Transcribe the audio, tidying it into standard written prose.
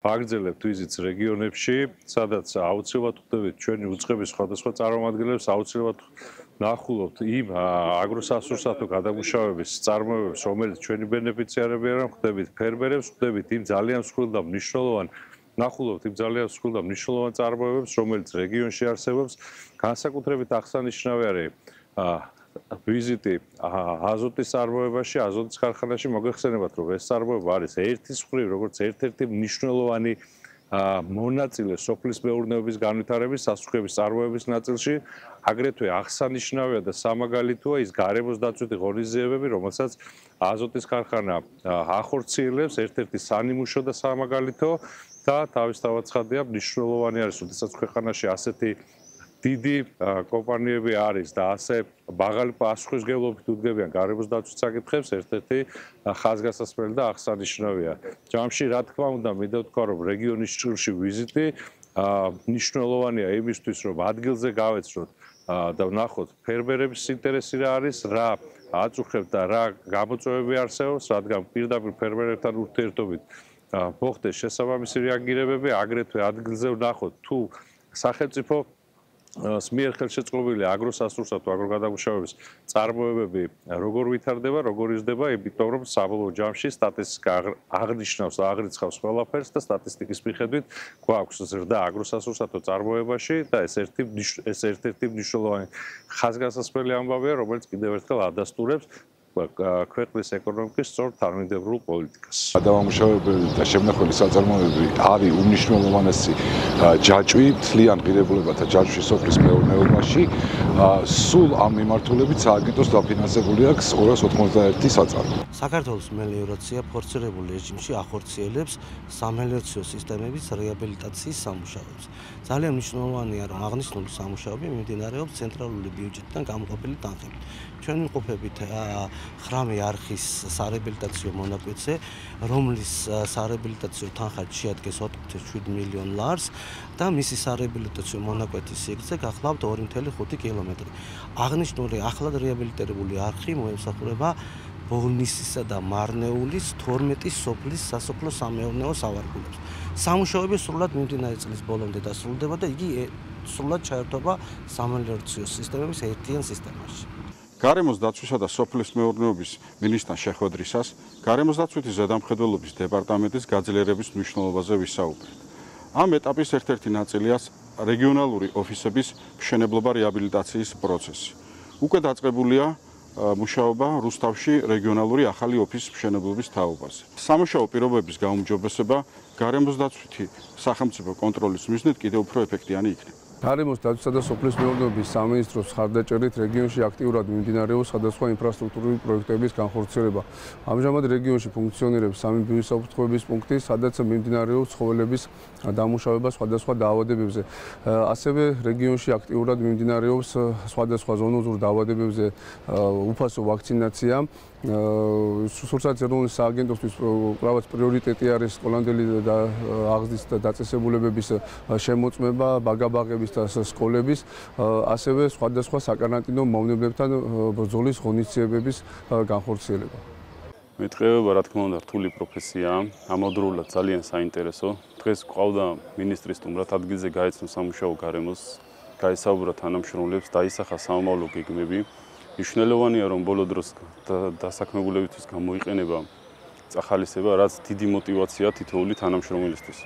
ვაგრძელებთ ვიზიტს რეგიონებში, სადაც აუცილებლად ხვდებით ჩვენი უწყების სხვადასხვა წარმომადგენლებს, აუცილებლად ნახულობთ იმ აგროსასურსათო გადამუშავების წარმოებებს, რომელიც ჩვენი ბენეფიციარები არიან, ხვდებით ფერმერებს, ხვდებით იმ ძალიან მსხვილ და მნიშვნელოვან ნახულობთ იმ ძალიან მსხვილ და მნიშვნელოვან წარმოებებს, რომელიც რეგიონში არსებობს, განსაკუთრებით აღსანიშნავი არის ვიზიტი აზოტის წარმოებაში, აზოტის ქარხანაში მოგეხსენებათ, რომ ეს წარმოება არის ერთის მხრივ, როგორც ერთ-ერთი მნიშვნელოვანი მონაწილე სოფლის მეურნეობის განვითარების, სასუქების წარმოების ნაწილში, აგრეთვე აღსანიშნავია და სამაგალითოა ის გარემოს დაცვითი ღონისძიებები, რომელსაც აზოტის ქარხანა ახორციელებს, ერთ-ერთი სანიმუშო და სამაგალითო და თავისთავად ცხადია, მნიშვნელოვანი არის, როდესაც ქვეყანაში ასეთი დიდი კომპანიები არის და ასე მაღალი პასუხისმგებლობით უდგებიან გარემოს დაცვის საკითხებს, ერთ-ერთი ხაზგასასმელი და აღსანიშნავია. ჯამში, რა თქმა უნდა, მინდა ვთქვა, რომ რეგიონის ჭრილში ვიზიტი მნიშვნელოვანია იმისთვის, რომ ადგილზე გავეცნოთ და ვნახოთ ფერმერების ინტერესი რა არის, რა აწუხებთ და რა გამოწვევები არსებობს, რადგან პირდაპირ ფერმერებთან ურთიერთობით მოხდეს შესაბამისი რეაგირებები, აგრეთვე ადგილზე ვნახოთ თუ სახელმწიფო მიერ ხელშეწყობილი აგროსასურსათო აგროგადამუშავების წარმოებები როგორ ვითარდება, როგორ იზრდება, იმიტომ რომ საბოლოო ჯამში სტატისტიკა აღნიშნავს და აღრიცხავს ყველაფერს და სტატისტიკის მიხედვით გვაქვს ზრდა აგროსასურსათო წარმოებაში და ეს ერთ-ერთი მნიშვნელოვანი ხაზგასასმელი ამბავია, რომელიც კიდევ ერთხელ ადასტურებს ქვეყნის ეკონომიკის სწორ თანმიმდევრულ პოლიტიკას. გადამამუშავებელი და შემნახველი საწარმოები არის უმნიშვნელოვანესი ჯაჭვი მთლიან ღირებულებათა ჯაჭვში სოფლის მეურნეობაში. სულ ამ მიმართულებით სააგენტოს დაფინანსებული აქვს 291 საწარმო. საქართველოს მელიორაცია ფორსირებულ რეჟიმში ახორციელებს სამელიორაციო სისტემების რეაბილიტაციის სამუშაოებს. ძალიან მნიშვნელოვანია, რომ აღნიშნული სამუშაოები მიმდინარეობს ცენტრალური ბიუჯეტიდან გამოყოფილი თანხებით. ჩვენ ვიმყოფებით ხრამი არხის სარეაბილიტაციო მონაკვეთზე, რომლის სარეაბილიტაციო თანხა შეადგენს 4.7 მილიონ ლარს და მისი სარეაბილიტაციო მონაკვეთის სიგრძე გახლავთ 2.5 კილომეტრი. აღნიშნული ახლად რეაბილიტირებული არხი მოემსახურება ბოლნისისა და მარნეულის 12 სოფლის სასოფლო სამეურნეო სავარგულებს. სამუშაოები სრულად მიმდინარე წლის ბოლომდე დასრულდება და იგი სრულად ჩაერთვება სამელიორაციო სისტემების ერთიან სისტემაში. გარემოს დაცვისა და სოფლის მეურნეობის მინისტრთან შეხვედრისას გარემოს დაცვითი ზედამხედველობის დეპარტამენტის გაძლიერების მნიშვნელობაზე ვისაუბრეთ. ამ ეტაპის ერთ-ერთი ნაწილია რეგიონალური ოფისების მშენებლობა რეაბილიტაციის პროცესი. უკვე დაწყებულია მუშაობა რუსთავში რეგიონალური ახალი ოფისის მშენებლობის თაობაზე. სამუშაო პირობების გაუმჯობესება გარემოს დაცვითი სახელმწიფო კონტროლის მიზნით კიდევ უფრო ეფექტიანი იქნება. გარემოს დაცვისა და სოფლის მეურნეობის სამინისტროს მხარდაჭერით რეგიონში აქტიურად მიმდინარეობს სხვადასხვა ინფრასტრუქტურული პროექტების განხორციელება. ამჟამად რეგიონში ფუნქციონირებს 3 ბიუსაფრთხოების პუნქტი, სადაც მიმდინარეობს ცხოველების დამუშავება სხვადასხვა დაავადებებზე. ასევე რეგიონში აქტიურად მიმდინარეობს სხვადასხვა ზონოზურ დაავადებებზე უფასო ვაქცინაცია. სურსათ ეროვნული სააგენტოსთვის კვლავაც პრიორიტეტი არის სკოლამდელი და აღზრდის და დაწესებულებების შემოწმება, ბაგაბაღების და სკოლების, ასევე სხვადასხვა საკარანტინო მავნებლებთან ბრძოლის ღონისძიებების განხორციელება. მეტყევება, რა თქმა უნდა, რთული პროფესიაა, ამავდროულად ძალიან საინტერესო. დღეს გვყავდა მინისტრის სტუმრად ადგილზე გაეცნო სამუშაო გარემოს, გაესაუბრა თანამშრომლებს, დაისახა სამომავლო გეგმები. მნიშვნელოვანია, რომ ბოლო დროს დასაქმებულებისთვის გამოიყენება წახალისება, რაც დიდი мотиваციაა თითოეული თანამშრომელისთვის.